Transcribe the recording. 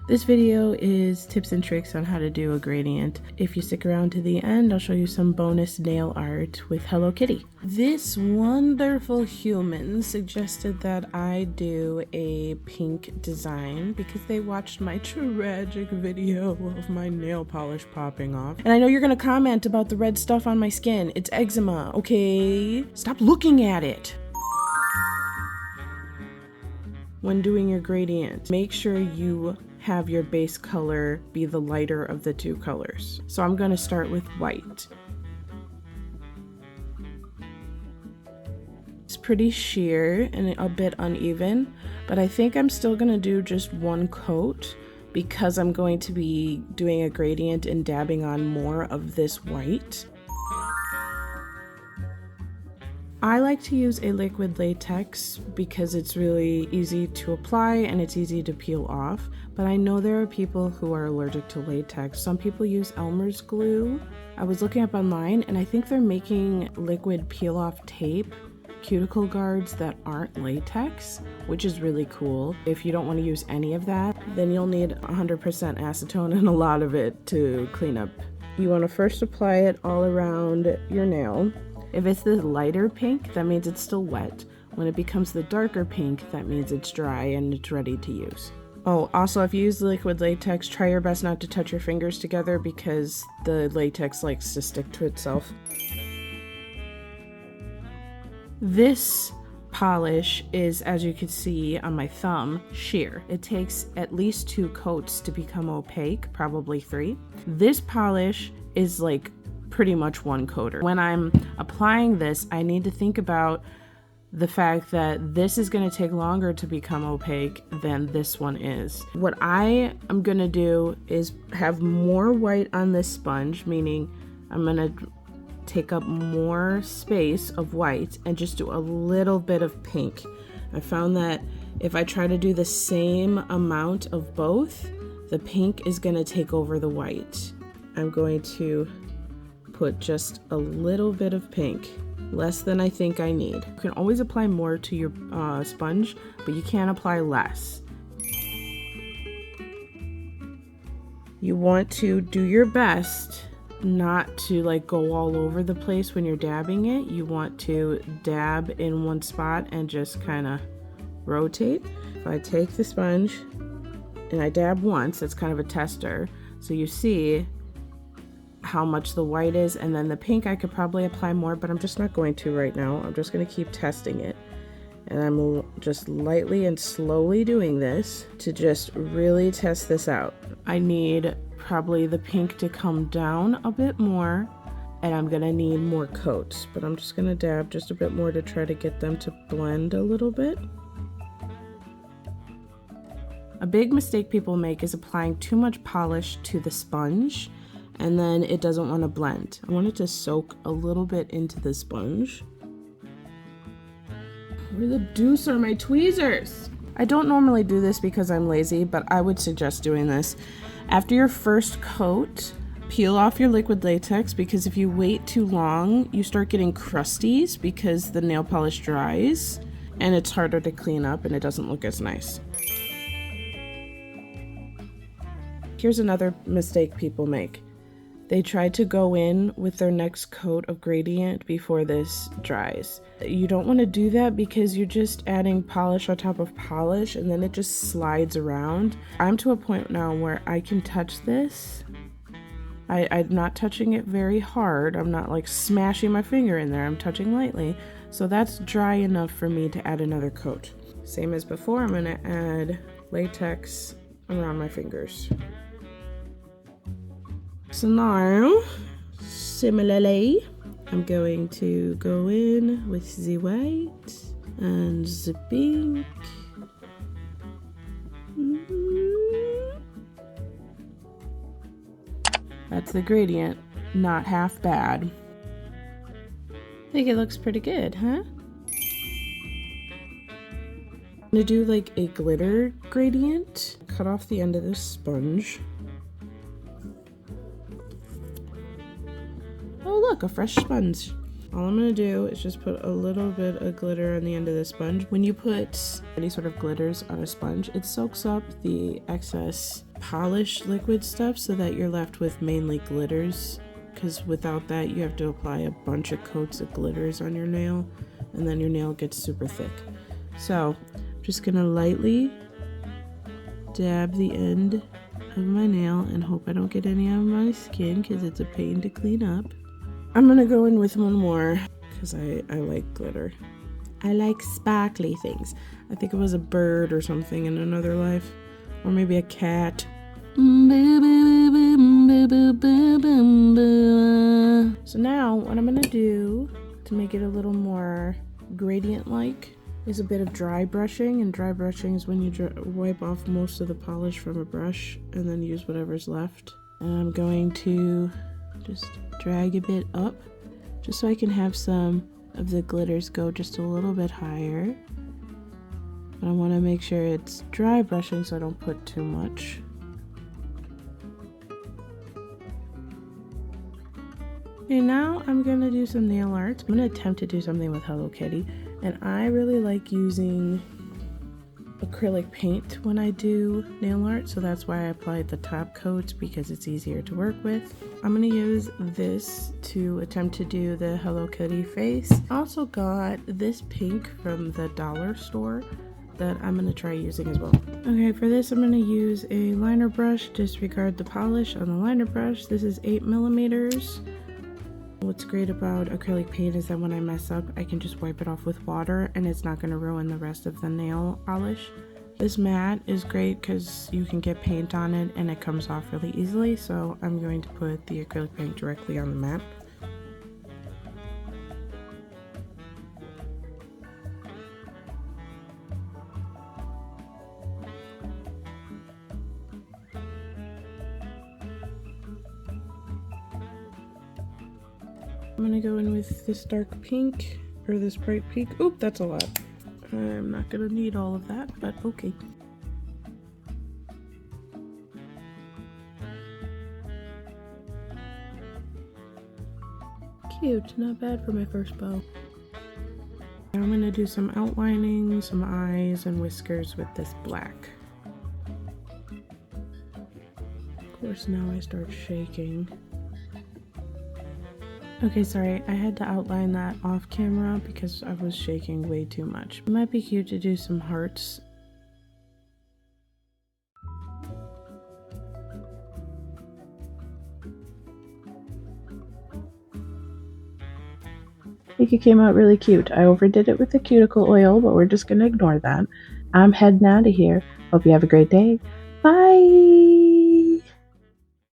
This video is tips and tricks on how to do a gradient. If you stick around to the end, I'll show you some bonus nail art with Hello Kitty. This wonderful human suggested that I do a pink design because they watched my tragic video of my nail polish popping off. And I know you're gonna comment about the red stuff on my skin. It's eczema, okay? Stop looking at it. When doing your gradient, make sure you have your base color be the lighter of the two colors. So I'm going to start with white. It's pretty sheer and a bit uneven, but I think I'm still going to do just one coat because I'm going to be doing a gradient and dabbing on more of this white. I like to use a liquid latex because it's really easy to apply and it's easy to peel off, but I know there are people who are allergic to latex. Some people use Elmer's glue. I was looking up online and I think they're making liquid peel-off tape cuticle guards that aren't latex, which is really cool. If you don't want to use any of that, then you'll need 100% acetone and a lot of it to clean up. You want to first apply it all around your nail. If it's the lighter pink, that means it's still wet. When it becomes the darker pink, that means it's dry and it's ready to use. Oh, also, if you use liquid latex, try your best not to touch your fingers together because the latex likes to stick to itself. This polish is, as you can see on my thumb, sheer. It takes at least 2 coats to become opaque, probably 3. This polish is like pretty much 1 coater. When I'm applying this, I need to think about the fact that this is going to take longer to become opaque than this one is. What I am going to do is have more white on this sponge, meaning I'm going to take up more space of white and just do a little bit of pink. I found that if I try to do the same amount of both, the pink is going to take over the white. I'm going to put just a little bit of pink, less than I think I need. You can always apply more to your sponge, but you can't apply less. You want to do your best not to like go all over the place when you're dabbing it. You want to dab in one spot and just kind of rotate. If I take the sponge and I dab once, that's kind of a tester, so you see how much the white is, and then the pink I could probably apply more, but I'm just not going to right now. I'm just going to keep testing it, and I'm just lightly and slowly doing this to just really test this out. I need probably the pink to come down a bit more, and I'm gonna need more coats, but I'm just gonna dab just a bit more to try to get them to blend a little bit. A big mistake people make is applying too much polish to the sponge, and then it doesn't want to blend. I want it to soak a little bit into the sponge. Where the deuce are my tweezers? I don't normally do this because I'm lazy, but I would suggest doing this. After your first coat, peel off your liquid latex because if you wait too long, you start getting crusties because the nail polish dries and it's harder to clean up and it doesn't look as nice. Here's another mistake people make. They try to go in with their next coat of gradient before this dries. You don't want to do that because you're just adding polish on top of polish and then it just slides around. I'm to a point now where I can touch this. I'm not touching it very hard. I'm not like smashing my finger in there. I'm touching lightly. So that's dry enough for me to add another coat. Same as before, I'm going to add latex around my fingers. So now, similarly, I'm going to go in with the white and the pink. That's the gradient, not half bad. I think it looks pretty good, huh? I'm gonna do like a glitter gradient. Cut off the end of this sponge. Oh look, a fresh sponge. all I'm gonna do is just put a little bit of glitter on the end of the sponge. When you put any sort of glitters on a sponge, it soaks up the excess polish liquid stuff so that you're left with mainly glitters, because without that you have to apply a bunch of coats of glitters on your nail and then your nail gets super thick. So I'm just gonna lightly dab the end of my nail and hope I don't get any on my skin because it's a pain to clean up. I'm gonna go in with one more because I like glitter. I like sparkly things. I think it was a bird or something in another life, or maybe a cat. So now what I'm gonna do to make it a little more gradient-like is a bit of dry brushing, and dry brushing is when you wipe off most of the polish from a brush and then use whatever's left. And I'm going to just drag a bit up just so I can have some of the glitters go just a little bit higher. But I want to make sure it's dry brushing so I don't put too much. Okay, now I'm gonna do some nail art. I'm gonna attempt to do something with Hello Kitty, and I really like using acrylic paint when I do nail art, so that's why I applied the top coats, because it's easier to work with. I'm gonna use this to attempt to do the Hello Kitty face. I also got this pink from the dollar store that I'm gonna try using as well. Okay, for this I'm gonna use a liner brush. Disregard the polish on the liner brush. This is 8mm. What's great about acrylic paint is that when I mess up, I can just wipe it off with water and it's not going to ruin the rest of the nail polish. This mat is great because you can get paint on it and it comes off really easily, so I'm going to put the acrylic paint directly on the mat. I'm gonna go in with this dark pink, or this bright pink. Oop, that's a lot. I'm not gonna need all of that, but okay. Cute, not bad for my first bow. Now I'm gonna do some outlining, some eyes and whiskers with this black. Of course, now I start shaking. Okay, sorry, I had to outline that off camera because I was shaking way too much. It might be cute to do some hearts. I think it came out really cute. I overdid it with the cuticle oil, but we're just gonna ignore that. I'm heading out of here. Hope you have a great day. Bye!